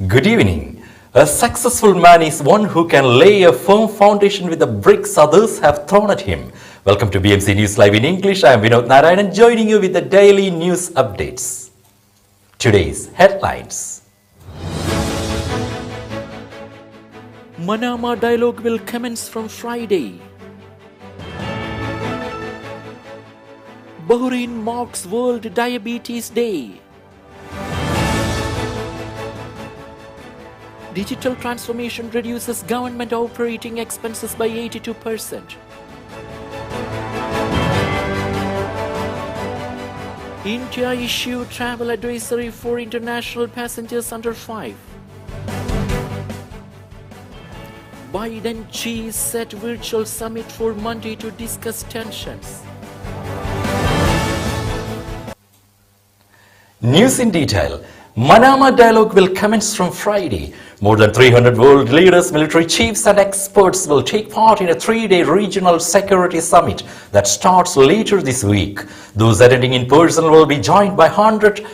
Good evening. A successful man is one who can lay a firm foundation with the bricks others have thrown at him. Welcome to BMC News Live in English. I am Vinod Narayan joining you with the daily news updates. Today's headlines. Manama dialogue will commence from Friday. Bahrain marks World Diabetes Day. Digital transformation reduces government operating expenses by 82%. India issued travel advisory for international passengers under 5. Biden-Xi set virtual summit for Monday to discuss tensions. News in detail. Manama dialogue will commence from Friday. More than 300 world leaders, military chiefs and experts will take part in a 3-day regional security summit that starts later this week. Those attending in person will be joined by 100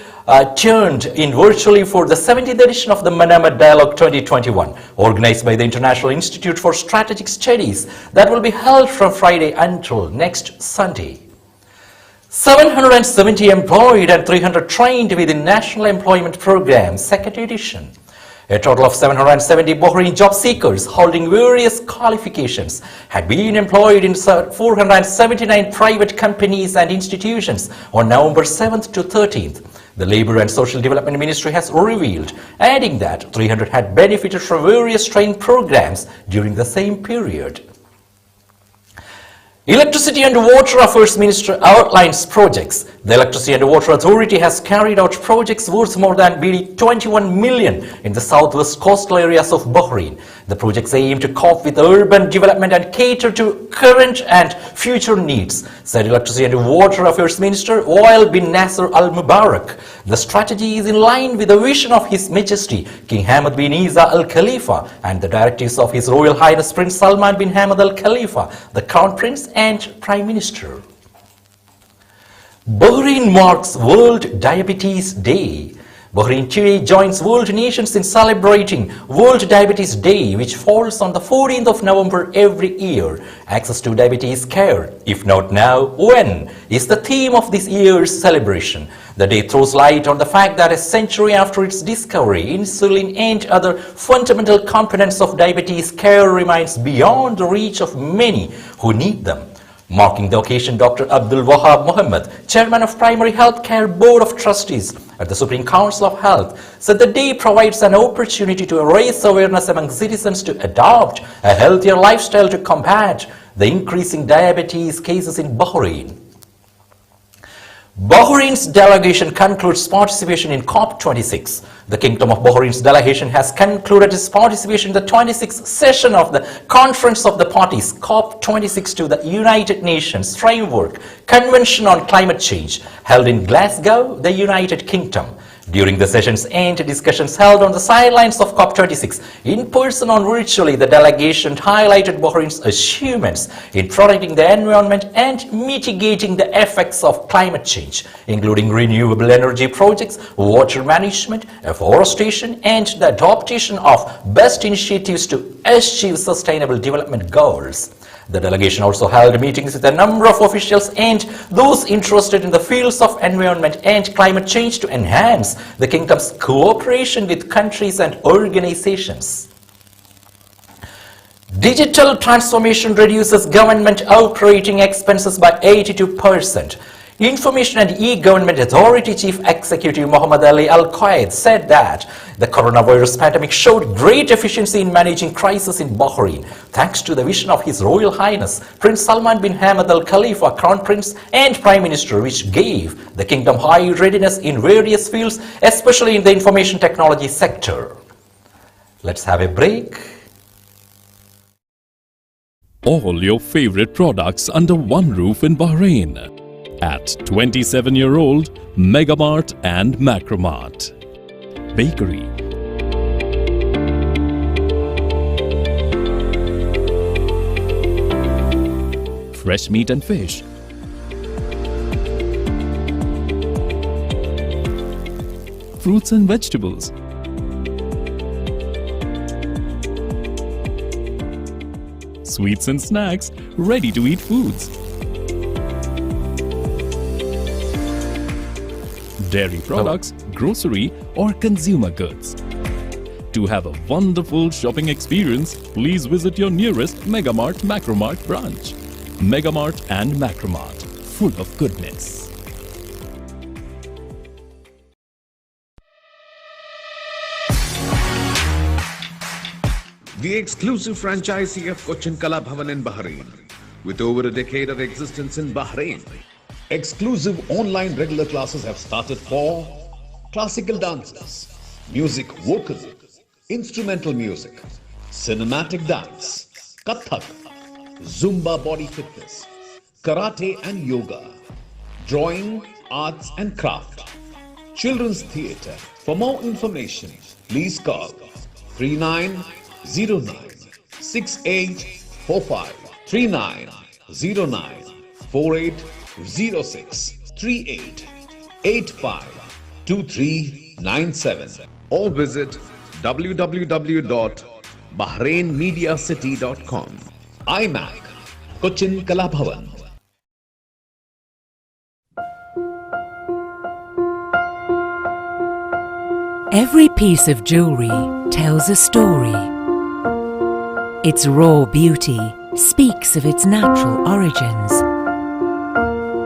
turned in virtually for the 70th edition of the Manama Dialogue 2021, organized by the International Institute for Strategic Studies, that will be held from Friday until next Sunday. 770 employed and 300 trained within National Employment Program, second edition. A total of 770 Bahrain job seekers holding various qualifications had been employed in 479 private companies and institutions on November 7th to 13th. The Labour and Social Development Ministry has revealed, adding that 300 had benefited from various training programs during the same period. Electricity and Water Affairs Minister outlines projects. The Electricity and Water Authority has carried out projects worth more than 21 million in the southwest coastal areas of Bahrain. The projects aim to cope with urban development and cater to current and future needs, said Electricity and Water Affairs Minister Wael bin Nasser Al Mubarak. The strategy is in line with the vision of His Majesty King Hamad bin Isa Al Khalifa and the directives of His Royal Highness Prince Salman bin Hamad Al Khalifa, the Crown Prince and Prime Minister. Bahrain marks World Diabetes Day. Bahrain today joins world nations in celebrating World Diabetes Day, which falls on the 14th of November every year. Access to diabetes care, if not now, when, is the theme of this year's celebration. The day throws light on the fact that a century after its discovery, insulin and other fundamental components of diabetes care remains beyond the reach of many who need them. Marking the occasion, Dr. Abdul Wahab Mohammed, Chairman of Primary Health Care Board of Trustees at the Supreme Council of Health, said the day provides an opportunity to raise awareness among citizens to adopt a healthier lifestyle to combat the increasing diabetes cases in Bahrain. Bahrain's delegation concludes participation in COP26. The Kingdom of Bahrain's delegation has concluded its participation in the 26th session of the Conference of the Parties, COP26, to the United Nations Framework Convention on Climate Change, held in Glasgow, the United Kingdom. During the sessions and discussions held on the sidelines of COP26, in person or virtually, the delegation highlighted Bahrain's achievements in protecting the environment and mitigating the effects of climate change, including renewable energy projects, water management, afforestation, and the adoption of best initiatives to achieve sustainable development goals. The delegation also held meetings with a number of officials and those interested in the fields of environment and climate change to enhance the kingdom's cooperation with countries and organizations. Digital transformation reduces government operating expenses by 82%. Information and E-Government Authority Chief Executive Muhammad Ali Al-Qaid said that the coronavirus pandemic showed great efficiency in managing crisis in Bahrain, thanks to the vision of His Royal Highness Prince Salman bin Hamad Al Khalifa, Crown Prince and Prime Minister, which gave the kingdom high readiness in various fields, especially in the information technology sector. Let's have a break. All your favorite products under one roof in Bahrain at 27-year-old Megamart and Macromart. Bakery, fresh meat and fish, fruits and vegetables, sweets and snacks, ready-to-eat foods, dairy products, grocery or consumer goods. To have a wonderful shopping experience, please visit your nearest Megamart Macromart branch. Megamart and Macromart, full of goodness. The exclusive franchisee of Cochin Kalabhavan in Bahrain, with over a decade of existence in Bahrain. Exclusive online regular classes have started for classical dances, music vocal, instrumental music, cinematic dance, Kathak, Zumba body fitness, karate and yoga, drawing, arts and craft, children's theatre. For more information, please call 3909 6845 3909 4806 3885 2397 or visit www.bahrainmediacity.com. iMac, Cochin Kalabhavan. Every piece of jewelry tells a story. Its raw beauty speaks of its natural origins.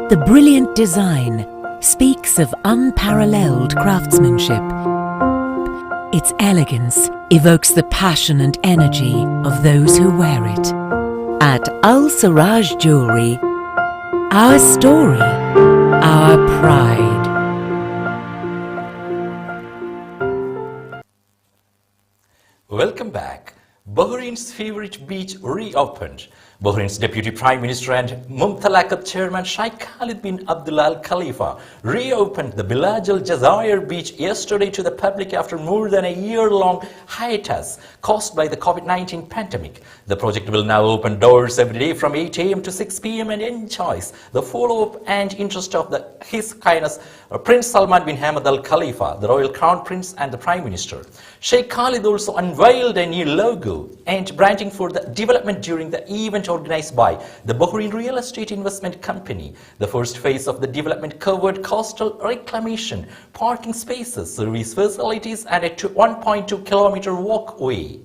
The brilliant design speaks of unparalleled craftsmanship. Its elegance evokes the passion and energy of those who wear it. At Al Siraj Jewelry, our story, our pride. Welcome back. Bahrain's favorite beach reopened. Bahrain's Deputy Prime Minister and Mumtalakat Chairman Sheikh Khalid bin Abdullah Al Khalifa reopened the Bilaj Al Jazair beach yesterday to the public after more than a year-long hiatus caused by the COVID-19 pandemic. The project will now open doors every day from 8 a.m. to 6 p.m. and enjoys the follow-up and interest of His Highness Prince Salman bin Hamad Al Khalifa, the Royal Crown Prince and the Prime Minister. Sheikh Khalid also unveiled a new logo and branding for the development during the event organized by the Bahrain Real Estate Investment Company. The first phase of the development covered coastal reclamation, parking spaces, service facilities and a 1.2 kilometer walkway.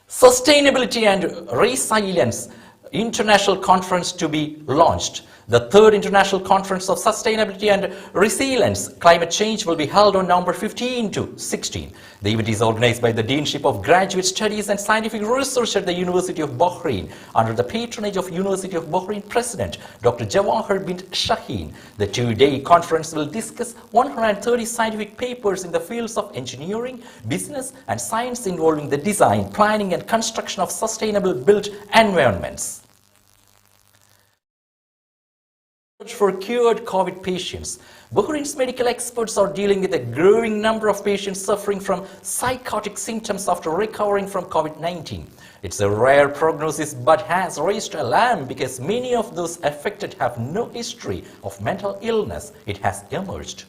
Sustainability and Resilience International Conference to be launched. The third International Conference of Sustainability and Resilience Climate Change will be held on November 15 to 16. The event is organized by the Deanship of Graduate Studies and Scientific Research at the University of Bahrain under the patronage of University of Bahrain President Dr. Jawahar bin Shaheen. The two-day conference will discuss 130 scientific papers in the fields of engineering, business and science involving the design, planning and construction of sustainable built environments. For cured COVID patients. Bahrain's medical experts are dealing with a growing number of patients suffering from psychotic symptoms after recovering from COVID-19. It's a rare prognosis but has raised alarm because many of those affected have no history of mental illness. It has emerged.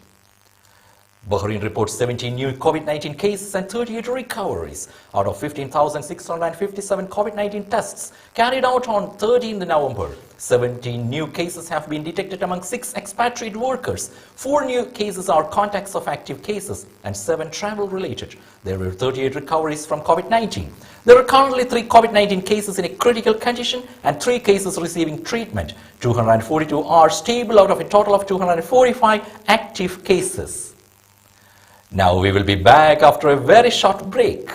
Bahrain reports 17 new COVID-19 cases and 38 recoveries out of 15,657 COVID-19 tests carried out on 13 November. 17 new cases have been detected among 6 expatriate workers. 4 new cases are contacts of active cases and 7 travel-related. There were 38 recoveries from COVID-19. There are currently 3 COVID-19 cases in a critical condition and 3 cases receiving treatment. 242 are stable out of a total of 245 active cases. Now we will be back after a very short break.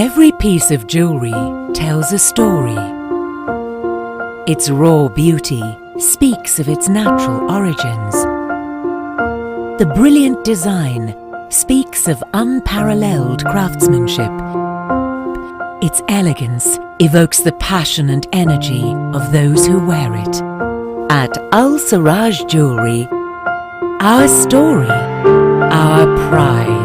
Every piece of jewelry tells a story. Its raw beauty speaks of its natural origins. The brilliant design speaks of unparalleled craftsmanship. Its elegance evokes the passion and energy of those who wear it. At Al Siraj Jewelry, our story, our pride.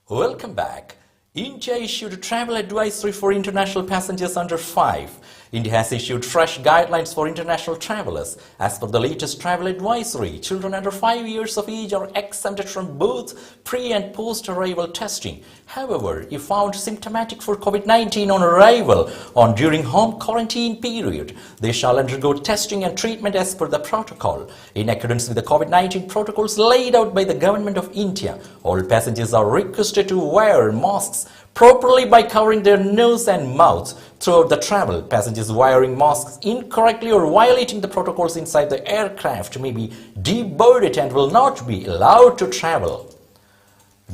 Welcome back. India issued a travel advisory for international passengers under 5. India has issued fresh guidelines for international travelers. As per the latest travel advisory, children under 5 years of age are exempted from both pre- and post-arrival testing. However, if found symptomatic for COVID-19 on arrival or during home quarantine period, they shall undergo testing and treatment as per the protocol. In accordance with the COVID-19 protocols laid out by the Government of India, all passengers are requested to wear masks properly by covering their nose and mouth throughout the travel. Passengers wearing masks incorrectly or violating the protocols inside the aircraft may be deboarded and will not be allowed to travel.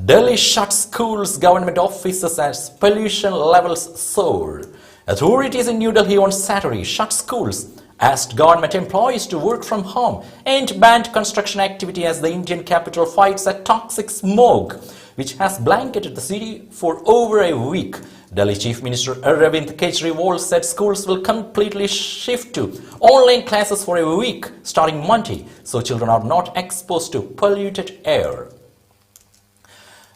Delhi shuts schools, government offices as pollution levels soar. Authorities in New Delhi on Saturday shut schools, asked government employees to work from home and banned construction activity as the Indian capital fights a toxic smog which has blanketed the city for over a week. Delhi Chief Minister Arvind Kejriwal said schools will completely shift to online classes for a week starting Monday, so children are not exposed to polluted air.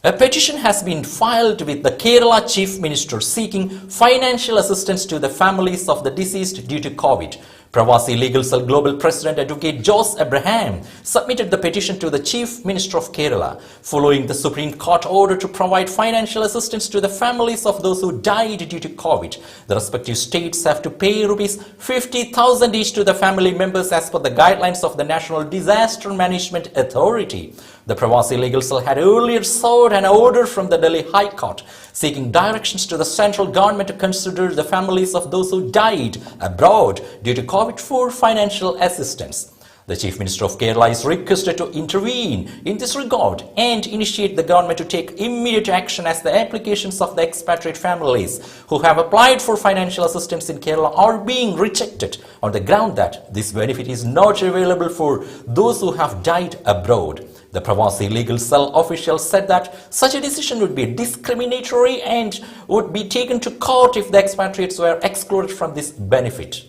A petition has been filed with the Kerala Chief Minister seeking financial assistance to the families of the deceased due to COVID. Pravasi Legal Cell Global President Advocate Jos Abraham submitted the petition to the Chief Minister of Kerala, following the Supreme Court order to provide financial assistance to the families of those who died due to COVID. The respective states have to pay rupees 50,000 each to the family members as per the guidelines of the National Disaster Management Authority. The Pravasi Legal Cell had earlier sought an order from the Delhi High Court seeking directions to the central government to consider the families of those who died abroad due to COVID for financial assistance. The Chief Minister of Kerala is requested to intervene in this regard and initiate the government to take immediate action as the applications of the expatriate families who have applied for financial assistance in Kerala are being rejected on the ground that this benefit is not available for those who have died abroad. The Pravasi Legal Cell official said that such a decision would be discriminatory and would be taken to court if the expatriates were excluded from this benefit.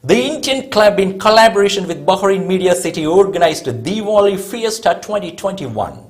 The Indian Club, in collaboration with Bahrain Media City, organized Diwali Fiesta 2021.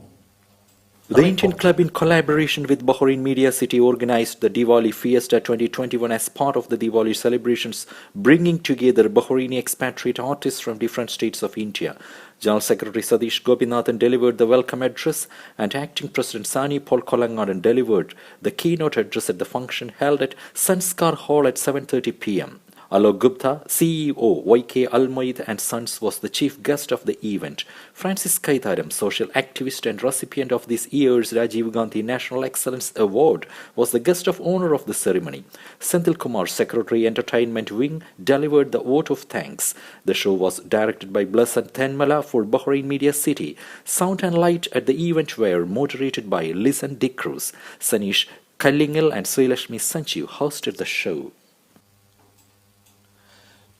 The Indian Club, in collaboration with Bahrain Media City, organized the Diwali Fiesta 2021 as part of the Diwali celebrations, bringing together Bahraini expatriate artists from different states of India. General Secretary Satish Gopinathan delivered the welcome address, and Acting President Sani Paul Kolangadan delivered the keynote address at the function held at Sanskar Hall at 7:30 p.m. Alok Gupta, CEO, YK Almoid and Sons, was the chief guest of the event. Francis Kaitharam, social activist and recipient of this year's Rajiv Gandhi National Excellence Award, was the guest of honor of the ceremony. Senthil Kumar, Secretary, Entertainment Wing, delivered the vote of thanks. The show was directed by Blessed Thenmala for Bahrain Media City. Sound and light at the event were moderated by Lisan Dikruz. Sanish Kallingal and Srilashmi Sanchiv hosted the show.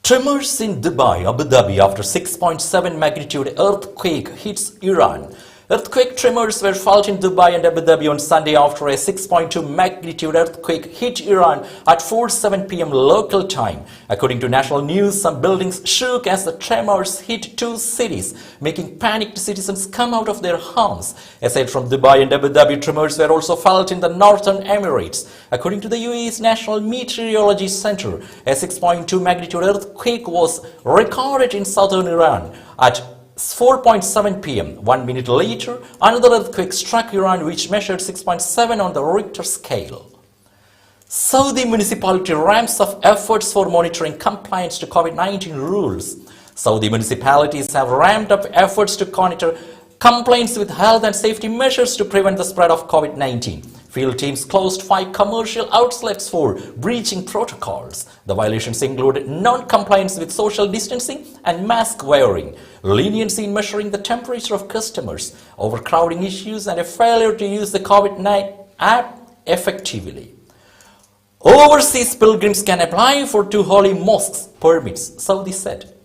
Tremors in Dubai, Abu Dhabi after 6.7 magnitude earthquake hits Iran. Earthquake tremors were felt in Dubai and Abu Dhabi on Sunday after a 6.2 magnitude earthquake hit Iran at 4:07 p.m. local time. According to national news, some buildings shook as the tremors hit two cities, making panicked citizens come out of their homes. Aside from Dubai and Abu Dhabi, tremors were also felt in the Northern Emirates. According to the UAE's National Meteorology Center, a 6.2 magnitude earthquake was recorded in southern Iran at 4:07 p.m. 1 minute later, another earthquake struck Iran, which measured 6.7 on the Richter scale. Saudi municipality ramps up efforts for monitoring compliance to COVID-19 rules. Saudi municipalities have ramped up efforts to monitor compliance with health and safety measures to prevent the spread of COVID-19. Field teams closed 5 commercial outlets for breaching protocols. The violations included non-compliance with social distancing and mask wearing, leniency in measuring the temperature of customers, overcrowding issues, and a failure to use the COVID-19 app effectively. Overseas pilgrims can apply for 2 holy mosques permits, Saudi said.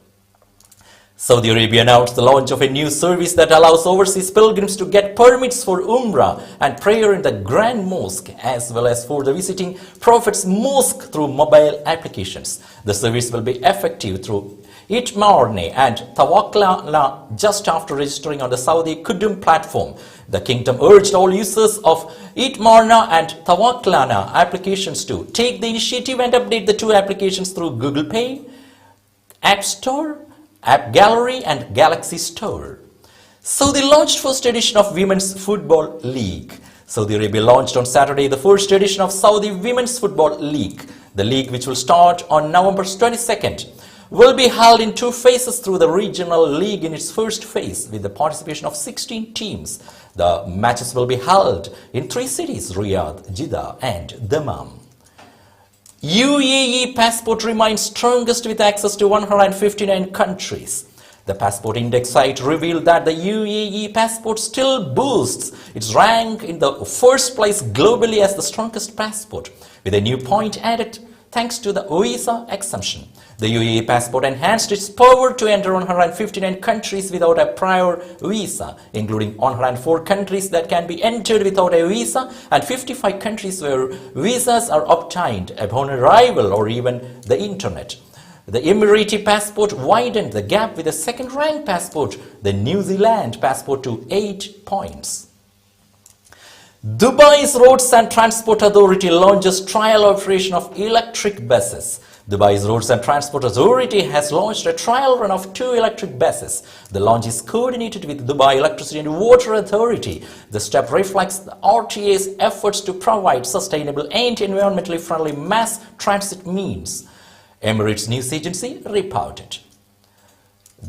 Saudi Arabia announced the launch of a new service that allows overseas pilgrims to get permits for Umrah and prayer in the Grand Mosque, as well as for the visiting Prophet's Mosque through mobile applications. The service will be effective through Itmarne and Tawaklana just after registering on the Saudi Qudum platform. The kingdom urged all users of Itmarna and Tawaklana applications to take the initiative and update the 2 applications through Google Pay, App Store, App Gallery and Galaxy Store. Saudi launched first edition of Women's Football League. Saudi Arabia launched on Saturday the first edition of Saudi Women's Football League. The league, which will start on November 22nd, will be held in 2 phases through the regional league in its first phase with the participation of 16 teams. The matches will be held in 3 cities, Riyadh, Jeddah and Dammam. UAE passport remains strongest with access to 159 countries. The Passport Index site revealed that the UAE passport still boosts its rank in the first place globally as the strongest passport, with a new point added thanks to the visa exemption. The UAE passport enhanced its power to enter 159 countries without a prior visa, including 104 countries that can be entered without a visa and 55 countries where visas are obtained upon arrival or even the internet. The Emirati passport widened the gap with the second-ranked passport, the New Zealand passport, to 8 points. Dubai's Roads and Transport Authority launches trial operation of electric buses. Dubai's Roads and Transport Authority has launched a trial run of 2 electric buses. The launch is coordinated with Dubai Electricity and Water Authority. The step reflects the RTA's efforts to provide sustainable and environmentally friendly mass transit means, Emirates News Agency reported.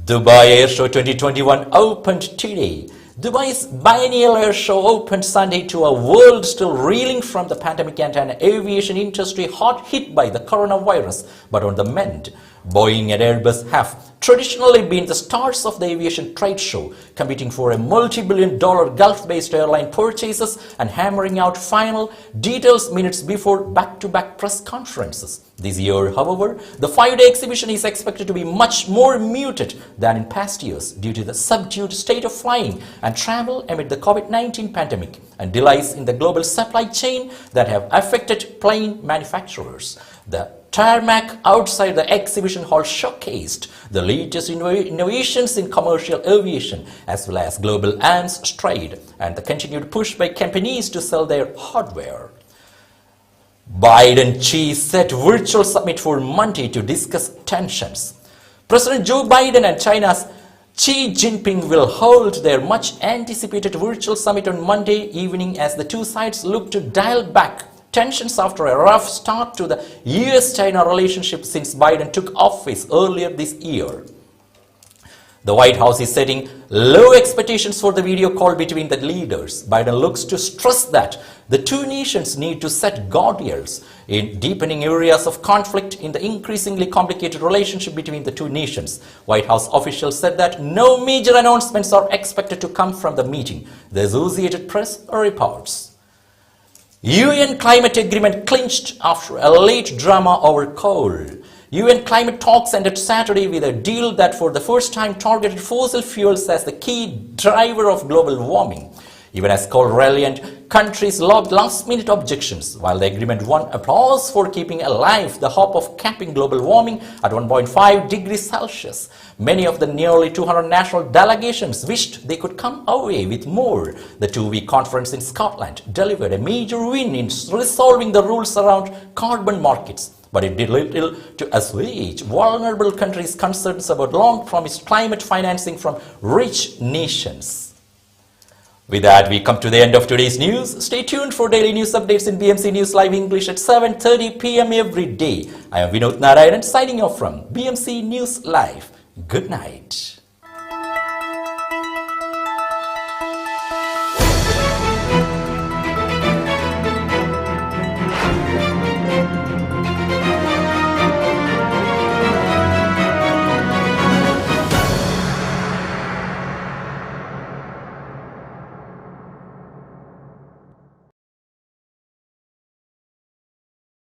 Dubai Air Show 2021 opened today. Dubai's biennial air show opened Sunday to a world still reeling from the pandemic and an aviation industry hot hit by the coronavirus, but on the mend. Boeing and Airbus have traditionally been the stars of the aviation trade show, competing for a multi-billion-dollar Gulf-based airline purchases and hammering out final details minutes before back-to-back press conferences. This year, however, the 5-day exhibition is expected to be much more muted than in past years due to the subdued state of flying and travel amid the COVID-19 pandemic and delays in the global supply chain that have affected plane manufacturers. The tarmac outside the exhibition hall showcased the latest innovations in commercial aviation as well as global arms trade and the continued push by companies to sell their hardware. Biden-Xi set virtual summit for Monday to discuss tensions. President Joe Biden and China's Xi Jinping will hold their much-anticipated virtual summit on Monday evening as the 2 sides look to dial back tensions after a rough start to the US-China relationship since Biden took office earlier this year. The White House is setting low expectations for the video call between the leaders. Biden looks to stress that the 2 nations need to set guardrails in deepening areas of conflict in the increasingly complicated relationship between the 2 nations. White House officials said that no major announcements are expected to come from the meeting, the Associated Press reports. UN climate agreement clinched after a late drama over coal. UN climate talks ended Saturday with a deal that for the first time targeted fossil fuels as the key driver of global warming, even as coal-reliant countries lobbed last-minute objections, while the agreement won applause for keeping alive the hope of capping global warming at 1.5 degrees Celsius. Many of the nearly 200 national delegations wished they could come away with more. The 2-week conference in Scotland delivered a major win in resolving the rules around carbon markets, but it did little to assuage vulnerable countries' concerns about long-promised climate financing from rich nations. With that, we come to the end of today's news. Stay tuned for daily news updates in BMC News Live English at 7:30 p.m. every day. I am Vinod Narayanan signing off from BMC News Live. Good night.